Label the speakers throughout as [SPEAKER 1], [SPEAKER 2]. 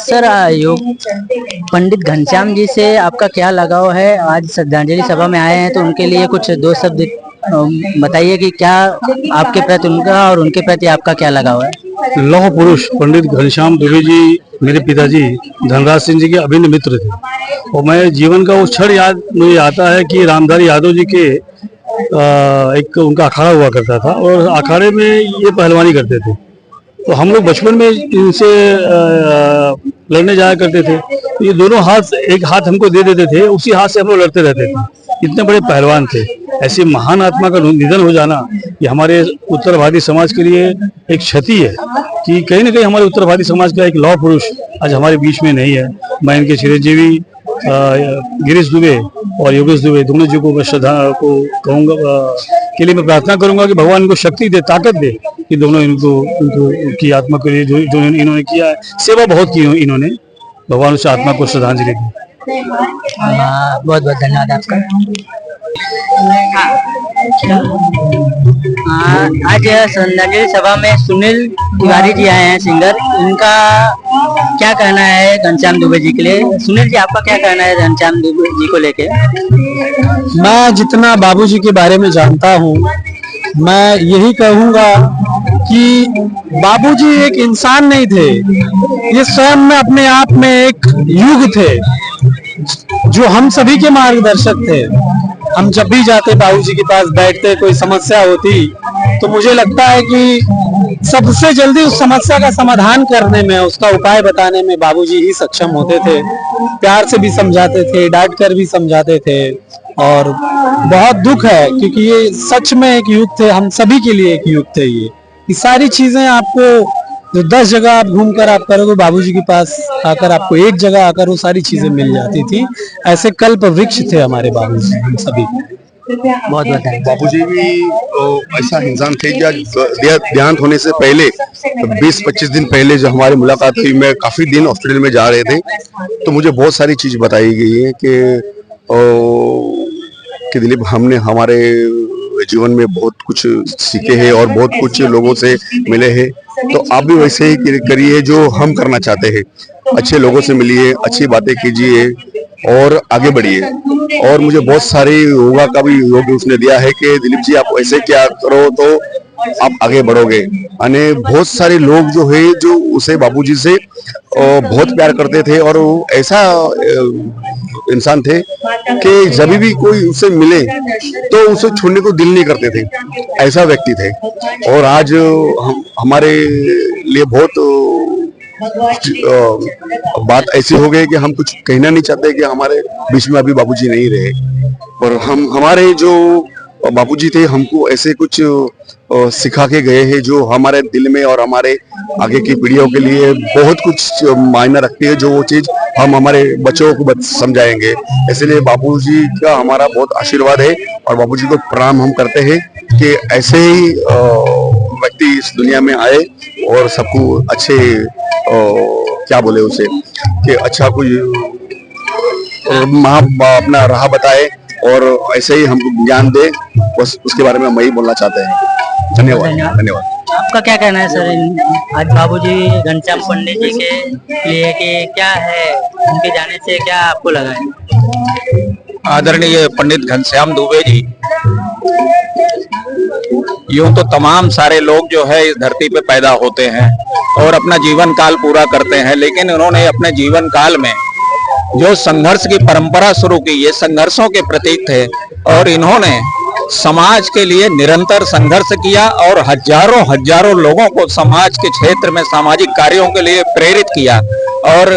[SPEAKER 1] Sir योग पंडित घनश्याम जी से आपका क्या लगाव है? आज श्रद्धांजलि सभा में आए हैं तो उनके लिए कुछ दो शब्द बताइए कि क्या आपके प्रति उनका और उनके प्रति आपका क्या लगाव है?
[SPEAKER 2] लौह पुरुष पंडित घनश्याम दुबे जी मेरे पिताजी धनराज सिंह जी के अभिन्न मित्र थे और मैं जीवन का वो क्षण याद मुझे आता है कि रामधारी यादव जी के एक उनका अखाड़ा हुआ करता था और अखाड़े में ये पहलवानी करते थे। तो हम लोग बचपन में इनसे लड़ने जाया करते थे। ये दोनों हाथ एक हाथ हमको दे देते थे, उसी हाथ से हम लोग लड़ते रहते थे। इतने बड़े पहलवान थे। ऐसे महान आत्मा का निधन हो जाना ये हमारे उत्तर भारतीय समाज के लिए एक क्षति है कि कहीं ना कहीं हमारे उत्तर भारतीय समाज का एक लौह पुरुष आज हमारे बीच में नहीं है। मैं इनके चिरंजीवी गिरीश दुबे और योगेश दुबे दोनों जी को मैं श्रद्धा को कहूँगा के लिए मैं प्रार्थना करूंगा कि भगवान इनको शक्ति दे, ताकत दे कि दोनों इनको की आत्मा के लिए जो इन्होंने किया है, सेवा बहुत की इन्होंने, भगवान उस आत्मा को श्रद्धांजलि दी।
[SPEAKER 1] बहुत बहुत धन्यवाद आपका। आज श्रद्धांजलि सभा में सुनील तिवारी जी आए हैं, सिंगर। इनका क्या कहना है घनश्याम दुबे जी के लिए? सुनील जी, आपका क्या कहना है घनश्याम दुबे जी को लेके?
[SPEAKER 3] मैं जितना बाबूजी के बारे में जानता हूँ, मैं यही कहूँगा कि बाबूजी एक इंसान नहीं थे, ये स्वयं में अपने आप में एक युग थे जो हम सभी के मार्गदर्शक थे। हम जब भी जाते बाबूजी के पास बैठते, कोई समस्या होती तो मुझे लगता है कि सबसे जल्दी उस समस्या का समाधान करने में, उसका उपाय बताने में बाबूजी ही सक्षम होते थे। प्यार से भी समझाते थे, डांट कर भी समझाते थे। और बहुत दुख है क्योंकि ये सच में एक युग थे, हम सभी के लिए एक युग थे। ये सारी चीजें आपको जो 10 जगह आप घूमकर आप करोगे, बाबूजी के पास आकर आपको एक जगह आकर वो सारी चीजें मिल जाती थी। ऐसे कल्प वृक्ष थे हमारे बाबूजी, हम सभी।
[SPEAKER 1] बहुत बहुत
[SPEAKER 4] बाबूजी भी ऐसा इंसान थे जो देहांत होने से पहले 20-25 दिन पहले जो हमारी मुलाकात हुई, मैं काफी दिन हॉस्पिटल में जा रहे थे तो मुझे बहुत सारी चीज बताई गई है कि दिलीप, हमने हमारे जीवन में बहुत कुछ सीखे हैं और बहुत कुछ लोगों से मिले हैं, तो आप भी वैसे ही करिए जो हम करना चाहते हैं। अच्छे लोगों से मिलिए, अच्छी बातें कीजिए और आगे बढ़िए। और मुझे बहुत सारी योगा का भी योग उसने दिया है कि दिलीप जी, आप ऐसे क्या करो तो आप आगे बढ़ोगे। यानी बहुत सारे लोग जो है जो उसे बाबूजी से बहुत प्यार करते थे और वो ऐसा इंसान थे कि जब भी कोई उससे मिले तो उसे छोड़ने को दिल नहीं करते थे, ऐसा व्यक्ति थे। और आज हमारे लिए बहुत बात ऐसी हो गई कि हम कुछ कहना नहीं चाहते कि हमारे बीच में अभी बाबूजी नहीं रहे, पर हमारे जो बाबूजी थे हमको ऐसे कुछ सिखा के गए हैं जो हमारे दिल में और हमारे आगे की पीढ़ियों के लिए बहुत कुछ मायने रखती है, जो वो चीज हम हमारे बच्चों को समझाएंगे। इसलिए बाबूजी का हमारा बहुत आशीर्वाद है और बाबूजी को प्रणाम हम करते हैं कि ऐसे ही व्यक्ति इस दुनिया में आए और सबको अच्छे क्या बोले उसे कि अच्छा कोई अपना राह बताए और ऐसे ही हमको ज्ञान दे, बस उसके बारे में हम यही बोलना चाहते हैं। धन्यवाद। धन्यवाद।
[SPEAKER 1] आपका क्या कहना है सर आज बाबूजी घनश्याम पंडित जी के लिए कि क्या है, उनके जाने से क्या आपको लगा है?
[SPEAKER 5] आदरणीय पंडित घनश्याम दुबे जी, यूं तो तमाम सारे लोग जो है इस धरती पे पैदा होते हैं और अपना जीवन काल पूरा करते हैं, लेकिन उन्होंने अपने जीवन काल में जो संघर्ष की परंपरा शुरू की, ये संघर्षों के प्रतीक थे और इन्होंने समाज के लिए निरंतर संघर्ष किया और हजारों लोगों को समाज के क्षेत्र में सामाजिक कार्यों के लिए प्रेरित किया। और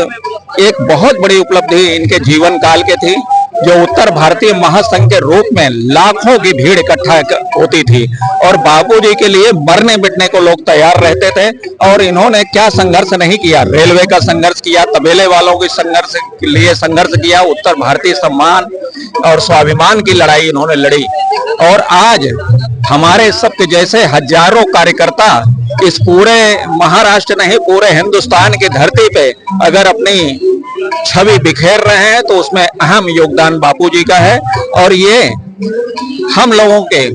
[SPEAKER 5] एक बहुत बड़ी उपलब्धि इनके जीवन काल के थी जो उत्तर भारतीय महासंघ के रूप में लाखों की भीड़ इकट्ठा होती थी और बाबूजी के लिए मरने मिटने को लोग तैयार रहते थे। और इन्होंने क्या संघर्ष नहीं किया, रेलवे का संघर्ष किया, तबेले वालों के संघर्ष के लिए संघर्ष किया, उत्तर भारतीय सम्मान और स्वाभिमान की लड़ाई इन्होंने लड़ी। और आज हमारे सबके जैसे हजारों कार्यकर्ता इस पूरे महाराष्ट्र नहीं पूरे हिंदुस्तान की धरती पे अगर अपनी छवि बिखेर रहे हैं तो उसमें अहम योगदान बापूजी का है। और ये हम लोगों के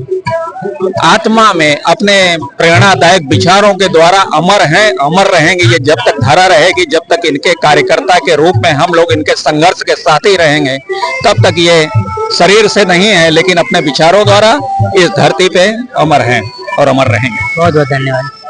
[SPEAKER 5] आत्मा में अपने प्रेरणादायक विचारों के द्वारा अमर हैं, अमर रहेंगे। ये जब तक धारा रहेगी, जब तक इनके कार्यकर्ता के रूप में हम लोग इनके संघर्ष के साथ ही रहेंगे, तब तक ये शरीर से नहीं है लेकिन अपने विचारों द्वारा इस धरती पे अमर हैं और अमर रहेंगे।
[SPEAKER 1] बहुत बहुत धन्यवाद।